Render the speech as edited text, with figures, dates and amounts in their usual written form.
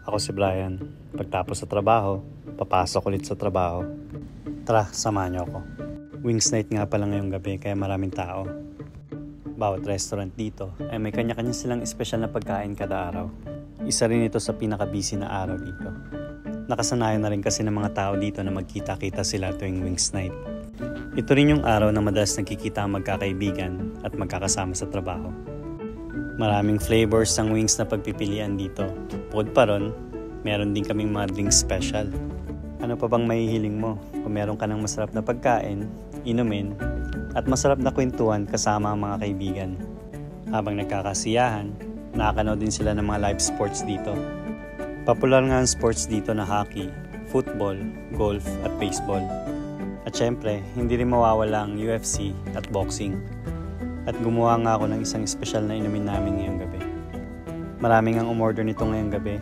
Ako si Brian. Pagtapos sa trabaho, papasok ulit sa trabaho. Tara, samahan niyo ako. Wings night nga pala ngayong gabi kaya maraming tao. Bawat restaurant dito ay may kanya-kanya silang espesyal na pagkain kada araw. Isa rin ito sa pinaka-busy na araw dito. Nakasanayan na rin kasi ng mga tao dito na magkita-kita sila tuwing Wings night. Ito rin yung araw na madalas nagkikita ang magkakaibigan at magkakasama sa trabaho. Maraming flavors ang wings na pagpipilian dito. Bukod pa ron, meron din kaming mga drinks special. Ano pa bang mahihiling mo? Kung meron ka ng masarap na pagkain, inumin, at masarap na kwentuhan kasama ang mga kaibigan. Habang nagkakasiyahan, nakakanood din sila ng mga live sports dito. Popular nga ang sports dito na hockey, football, golf at baseball. At syempre, hindi rin mawawala ang UFC at boxing. At gumawa nga ako ng isang espesyal na inumin namin ngayong gabi. Maraming ang umorder nito ngayong gabi